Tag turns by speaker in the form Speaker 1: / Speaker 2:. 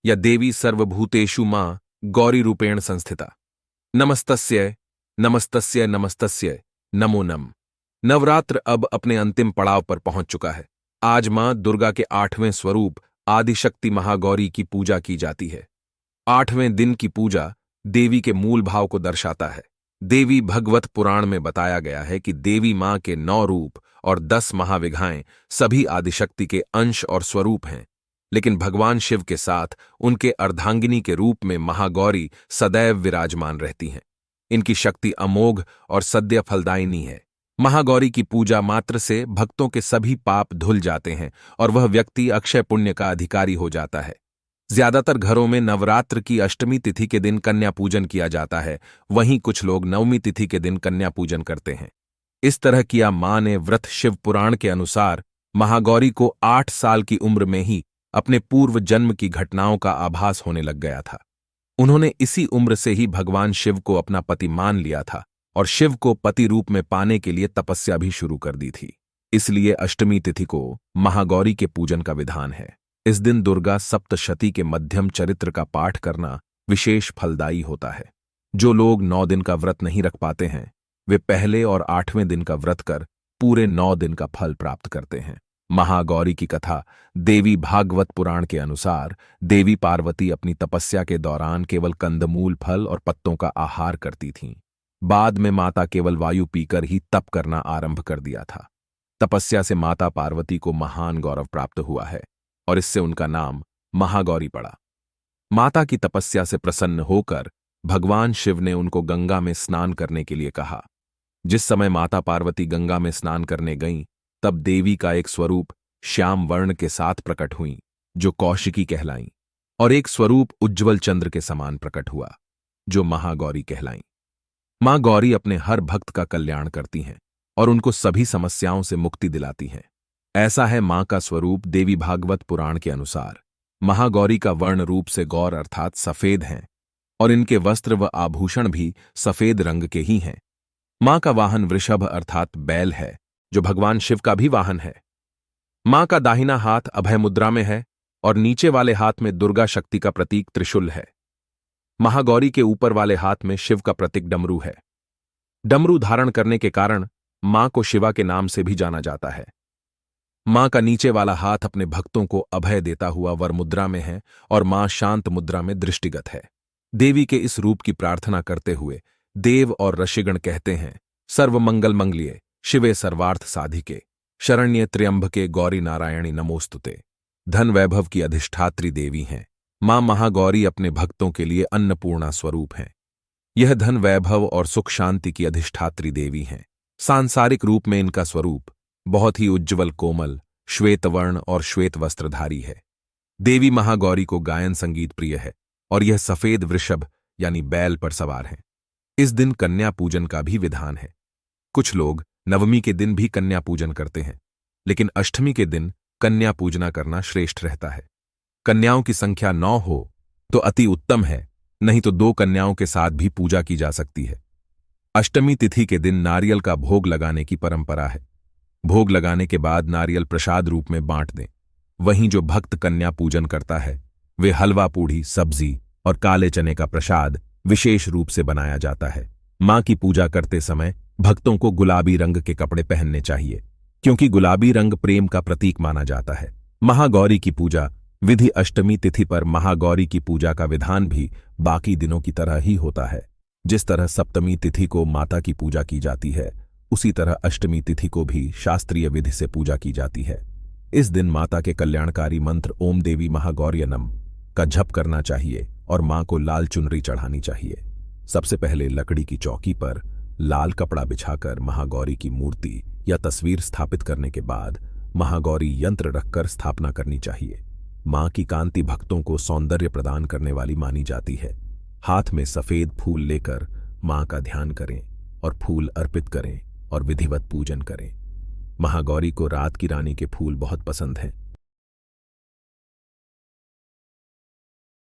Speaker 1: या देवी सर्वभूतेषु मां गौरी रूपेण संस्थिता। नमस्तस्य नमस्तस्य नमस्तस्य नमो नम। नवरात्र अब अपने अंतिम पड़ाव पर पहुंच चुका है। आज मां दुर्गा के 8वें स्वरूप आदिशक्ति महागौरी की पूजा की जाती है। 8वें दिन की पूजा देवी के मूल भाव को दर्शाता है। देवी भगवत पुराण में बताया गया है कि देवी मां के 9 रूप और 10 महाविघाएं सभी आदिशक्ति के अंश और स्वरूप हैं, लेकिन भगवान शिव के साथ उनके अर्धांगिनी के रूप में महागौरी सदैव विराजमान रहती हैं। इनकी शक्ति अमोघ और सद्य फलदायिनी है। महागौरी की पूजा मात्र से भक्तों के सभी पाप धुल जाते हैं और वह व्यक्ति अक्षय पुण्य का अधिकारी हो जाता है। ज्यादातर घरों में नवरात्र की अष्टमी तिथि के दिन कन्या पूजन किया जाता है, वहीं कुछ लोग नवमी तिथि के दिन कन्या पूजन करते हैं। इस तरह किया मां ने व्रत शिव पुराण के अनुसार महागौरी को 8 साल की उम्र में ही अपने पूर्व जन्म की घटनाओं का आभास होने लग गया था। उन्होंने इसी उम्र से ही भगवान शिव को अपना पति मान लिया था और शिव को पति रूप में पाने के लिए तपस्या भी शुरू कर दी थी। इसलिए अष्टमी तिथि को महागौरी के पूजन का विधान है। इस दिन दुर्गा सप्तशती के मध्यम चरित्र का पाठ करना विशेष फलदायी होता है। जो लोग 9 दिन का व्रत नहीं रख पाते हैं, वे पहले और 8वें दिन का व्रत कर पूरे 9 दिन का फल प्राप्त करते हैं। महागौरी की कथा देवी भागवत पुराण के अनुसार देवी पार्वती अपनी तपस्या के दौरान केवल कंदमूल फल और पत्तों का आहार करती थीं। बाद में माता केवल वायु पीकर ही तप करना आरंभ कर दिया था। तपस्या से माता पार्वती को महान गौरव प्राप्त हुआ है और इससे उनका नाम महागौरी पड़ा। माता की तपस्या से प्रसन्न होकर भगवान शिव ने उनको गंगा में स्नान करने के लिए कहा। जिस समय माता पार्वती गंगा में स्नान करने गईं, तब देवी का एक स्वरूप श्याम वर्ण के साथ प्रकट हुई, जो कौशिकी कहलाईं, और एक स्वरूप उज्ज्वल चंद्र के समान प्रकट हुआ, जो महागौरी कहलाईं। मां गौरी अपने हर भक्त का कल्याण करती हैं और उनको सभी समस्याओं से मुक्ति दिलाती हैं। ऐसा है मां का स्वरूप देवी भागवत पुराण के अनुसार। महागौरी का वर्ण रूप से गौर अर्थात सफेद हैं और इनके वस्त्र व आभूषण भी सफेद रंग के ही हैं। मां का वाहन वृषभ अर्थात बैल है, जो भगवान शिव का भी वाहन है। मां का दाहिना हाथ अभय मुद्रा में है और नीचे वाले हाथ में दुर्गा शक्ति का प्रतीक त्रिशूल है। महागौरी के ऊपर वाले हाथ में शिव का प्रतीक डमरू है। डमरू धारण करने के कारण मां को शिवा के नाम से भी जाना जाता है। मां का नीचे वाला हाथ अपने भक्तों को अभय देता हुआ वर मुद्रा में है और मां शांत मुद्रा में दृष्टिगत है। देवी के इस रूप की प्रार्थना करते हुए देव और ऋषिगण कहते हैं, सर्वमंगल मंगलिये शिवे सर्वार्थ साधिके शरण्ये त्र्यंबके गौरी नारायणी नमोस्तुते। धन वैभव की अधिष्ठात्री देवी हैं। मां महागौरी अपने भक्तों के लिए अन्नपूर्णा स्वरूप हैं। यह धन वैभव और सुख शांति की अधिष्ठात्री देवी हैं। सांसारिक रूप में इनका स्वरूप बहुत ही उज्ज्वल कोमल श्वेत वर्ण और श्वेत वस्त्रधारी है। देवी महागौरी को गायन संगीत प्रिय है और यह सफेद वृषभ यानी बैल पर सवार है। इस दिन कन्या पूजन का भी विधान है। कुछ लोग नवमी के दिन भी कन्या पूजन करते हैं, लेकिन अष्टमी के दिन कन्या पूजना करना श्रेष्ठ रहता है। कन्याओं की संख्या 9 हो तो अति उत्तम है, नहीं तो 2 कन्याओं के साथ भी पूजा की जा सकती है। अष्टमी तिथि के दिन नारियल का भोग लगाने की परंपरा है। भोग लगाने के बाद नारियल प्रसाद रूप में बांट दें। वहीं जो भक्त कन्या पूजन करता है, वे हलवा पूड़ी सब्जी और काले चने का प्रसाद विशेष रूप से बनाया जाता है। मां की पूजा करते समय भक्तों को गुलाबी रंग के कपड़े पहनने चाहिए, क्योंकि गुलाबी रंग प्रेम का प्रतीक माना जाता है। महागौरी की पूजा विधि अष्टमी तिथि पर महागौरी की पूजा का विधान भी बाकी दिनों की तरह ही होता है। जिस तरह सप्तमी तिथि को माता की पूजा की जाती है, उसी तरह अष्टमी तिथि को भी शास्त्रीय विधि से पूजा की जाती है। इस दिन माता के कल्याणकारी मंत्र ओम देवी महागौर्य नम का जप करना चाहिए और मां को लाल चुनरी चढ़ानी चाहिए। सबसे पहले लकड़ी की चौकी पर लाल कपड़ा बिछाकर महागौरी की मूर्ति या तस्वीर स्थापित करने के बाद महागौरी यंत्र रखकर स्थापना करनी चाहिए। मां की कांति भक्तों को सौंदर्य प्रदान करने वाली मानी जाती है। हाथ में सफेद फूल लेकर मां का ध्यान करें और फूल अर्पित करें और विधिवत पूजन करें। महागौरी को रात की रानी के फूल बहुत पसंद हैं।